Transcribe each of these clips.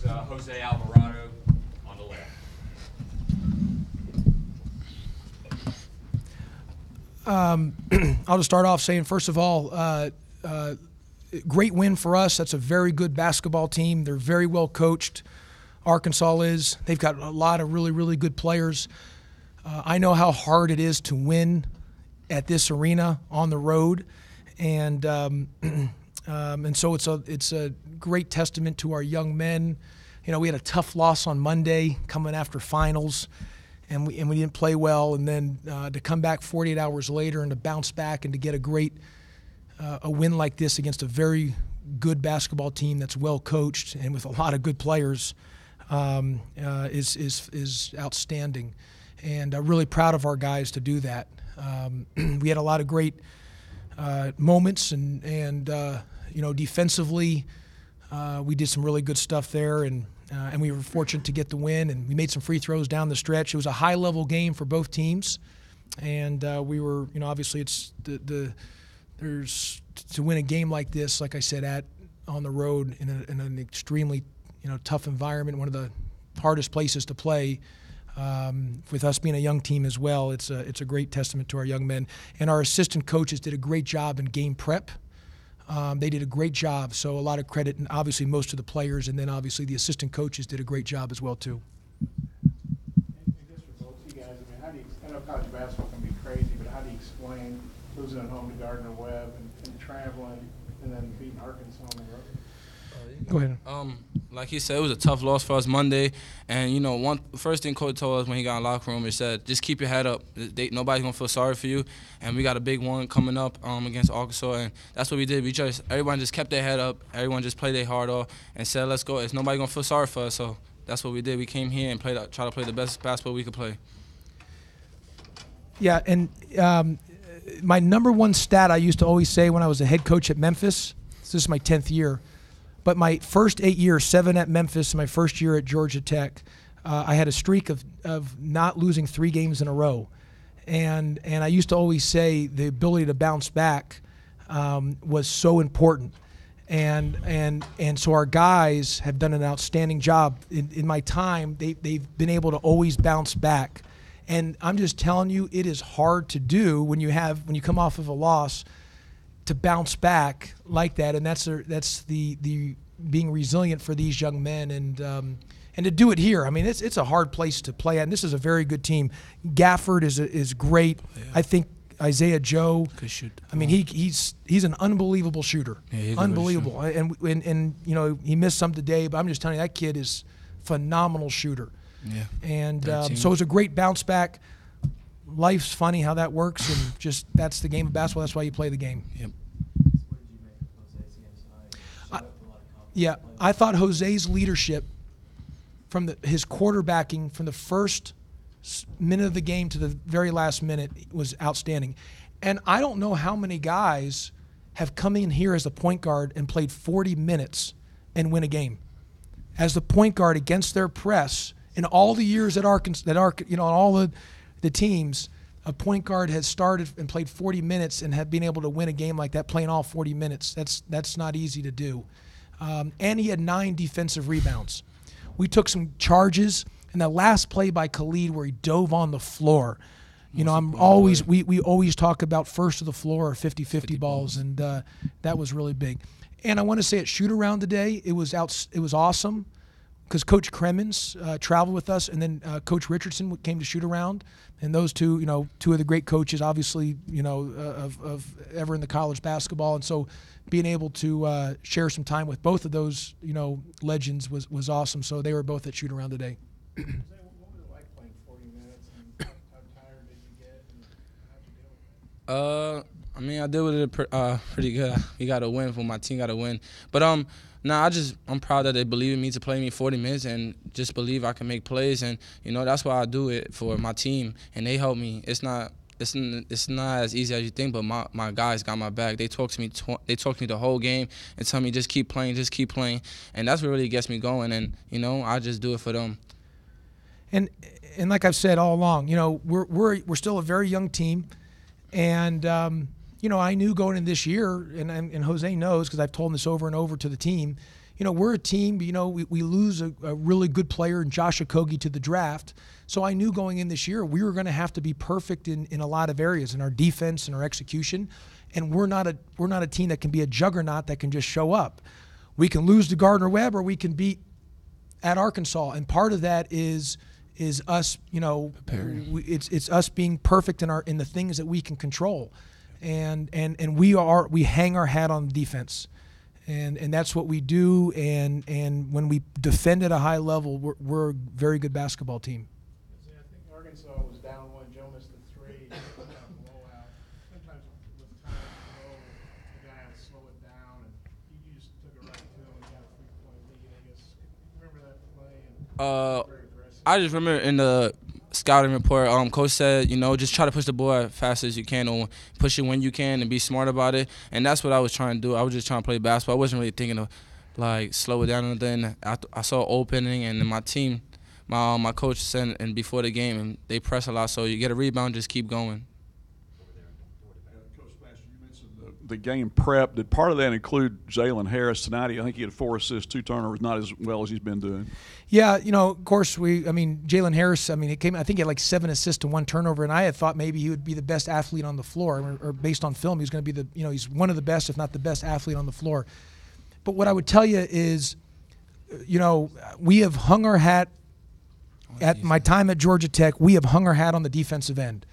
Jose Alavarado on the left. I'll just start off saying, first of all, great win for us. That's a very good basketball team. They're very well coached. Arkansas is. They've got a lot of really, really good players. I know how hard it is to win at this arena on the road, and so it's a great testament to our young men. You know, we had a tough loss on Monday coming after finals, and we didn't play well, and then to come back 48 hours later and to bounce back and to get a win like this against a very good basketball team that's well coached and with a lot of good players is outstanding. And I'm really proud of our guys to do that. We had a lot of great moments, and defensively, we did some really good stuff there, and we were fortunate to get the win. And we made some free throws down the stretch. It was a high-level game for both teams, and we were, obviously, it's there's to win a game like this, like I said, on the road in an extremely tough environment, one of the hardest places to play. With us being a young team as well, it's a great testament to our young men. And our assistant coaches did a great job in game prep. They did a great job, so a lot of credit, and obviously most of the players, and then obviously the assistant coaches did a great job as well too. I guess for both you guys, I know college basketball can be crazy, but how do you explain losing at home to Gardner-Webb and traveling and then beating Arkansas on the road? Go ahead. Like he said, it was a tough loss for us Monday. And, first thing Coach told us when he got in the locker room, he said, just keep your head up. Nobody's going to feel sorry for you. And we got a big one coming up against Arkansas. And that's what we did. Everyone just kept their head up. Everyone just played their heart off and said, let's go. It's nobody going to feel sorry for us. So that's what we did. We came here and try to play the best basketball we could play. Yeah, and my number one stat I used to always say when I was a head coach at Memphis, this is my 10th year, but my first 8 years, 7 at Memphis, my first year at Georgia Tech, I had a streak of not losing 3 games in a row. And I used to always say the ability to bounce back was so important. And so our guys have done an outstanding job. In my time, they've been able to always bounce back. And I'm just telling you, it is hard to do when you come off of a loss to bounce back like that, and that's the being resilient for these young men, and to do it here. I mean, it's a hard place to play at, and this is a very good team. Gafford is great. Yeah. I think Isaiah Joe. Good shoot. I mean, he's an unbelievable shooter. Yeah, unbelievable. And he missed some today, but I'm just telling you, that kid is phenomenal shooter. Yeah. And so it was a great bounce back. Life's funny how that works, and just that's the game of basketball. That's why you play the game. Yep. I thought Jose's leadership from his quarterbacking from the first minute of the game to the very last minute was outstanding. And I don't know how many guys have come in here as a point guard and played 40 minutes and win a game. As the point guard against their press in all the years at Arkansas, all the teams, a point guard has started and played 40 minutes and have been able to win a game like that, playing all 40 minutes. That's not easy to do. And he had 9 defensive rebounds. We took some charges, and that last play by Khalid where he dove on the floor. We always talk about first to the floor or 50-50 balls, and that was really big. And I want to say at shoot around today, it was awesome. Because Coach Cremens traveled with us, and then Coach Richardson came to shoot around, and those two, two of the great coaches, obviously, of ever in the college basketball, and so being able to share some time with both of those, legends was awesome. So they were both at shoot around today. What was it like playing 40 minutes, and how tired did you get, and how'd you deal with it? I deal with it pretty good. We got to win. My team got to win, but I'm proud that they believe in me to play me 40 minutes and just believe I can make plays, and that's why I do it for my team, and they help me. It's not as easy as you think, but my guys got my back. They talk to me. They talk to me the whole game and tell me just keep playing, and that's what really gets me going. And I just do it for them. And like I've said all along, we're still a very young team, and I knew going in this year, and Jose knows because I've told him this over and over to the team, we're a team, we lose a really good player in Josh Okogie to the draft. So I knew going in this year we were going to have to be perfect in a lot of areas, in our defense and our execution. And we're not a team that can be a juggernaut that can just show up. We can lose to Gardner-Webb or we can beat at Arkansas. And part of that is us, it's us being perfect in the things that we can control. And we hang our hat on defense. And that's what we do. And when we defend at a high level, we're a very good basketball team. I think Arkansas was down 1. Joe missed the 3. Blowout. Sometimes with time slow, the guy had to slow it down, and you just took it right to him and got a 3-point lead. I guess. Remember that play? Very aggressive. I just remember in the scouting report, coach said, just try to push the ball as fast as you can, or push it when you can, and be smart about it. And that's what I was trying to do. I was just trying to play basketball. I wasn't really thinking of slow it down or anything. I saw opening, and then my team, my coach said, and before the game, and they press a lot. So you get a rebound, just keep going. Coach Pastner, you mentioned the game prep. Did part of that include Jalen Harris tonight? I think he had 4 assists, 2 turnovers, not as well as he's been doing. Yeah, of course Jalen Harris, I think he had like 7 assists to 1 turnover, and I had thought maybe he would be the best athlete on the floor, or based on film, he's going to be he's one of the best, if not the best athlete on the floor. But what I would tell you is, we have hung our hat at my time at Georgia Tech. We have hung our hat on the defensive end.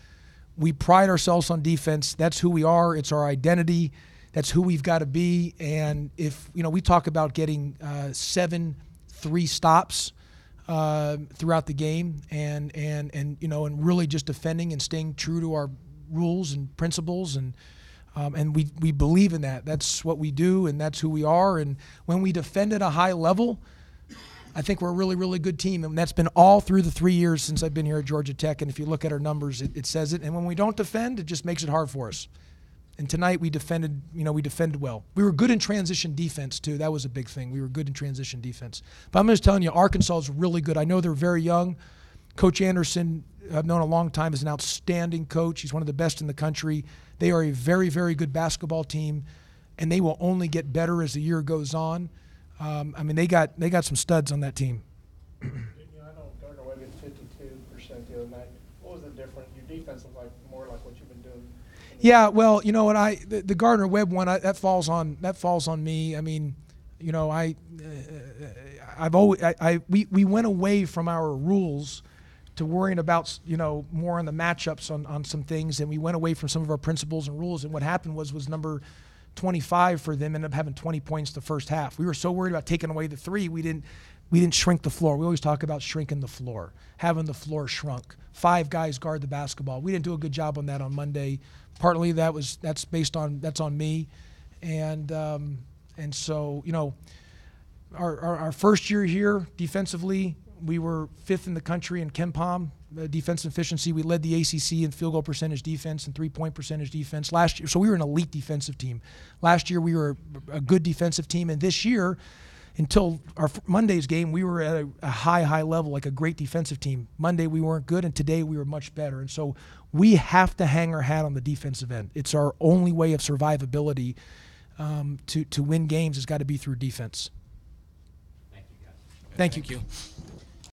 We pride ourselves on defense. That's who we are. It's our identity. That's who we've got to be. And if we talk about getting 7 3 stops throughout the game, and really just defending and staying true to our rules and principles, and we believe in that. That's what we do, and that's who we are. And when we defend at a high level, I think we're a really, really good team, and that's been all through the 3 years since I've been here at Georgia Tech. And if you look at our numbers, it says it. And when we don't defend, it just makes it hard for us. And tonight we defended well. We were good in transition defense too. That was a big thing. We were good in transition defense. But I'm just telling you, Arkansas is really good. I know they're very young. Coach Anderson, I've known a long time, is an outstanding coach. He's one of the best in the country. They are a very, very good basketball team, and they will only get better as the year goes on. They got some studs on that team. I know Gardner-Webb hit 52% the other night. What was the difference? Your defense looked like more like what you've been doing. Yeah, well, the Gardner-Webb one, that falls on me. We went away from our rules to worrying about more on the matchups on some things, and we went away from some of our principles and rules. And what happened was number 25 for them ended up having 20 points the first half. We were so worried about taking away the 3, we didn't shrink the floor. We always talk about shrinking the floor, having the floor shrunk. 5 guys guard the basketball. We didn't do a good job on that on Monday. Partly that's on me, and so our first year here defensively, we were 5th in the country in KenPom defensive efficiency. We led the ACC in field goal percentage defense and 3-point percentage defense last year. So we were an elite defensive team. Last year we were a good defensive team, and this year, until our Monday's game, we were at a high level, like a great defensive team. Monday we weren't good, and today we were much better. And so we have to hang our hat on the defensive end. It's our only way of survivability to win games. Has got to be through defense. Thank you, guys. Thank you. Thank you.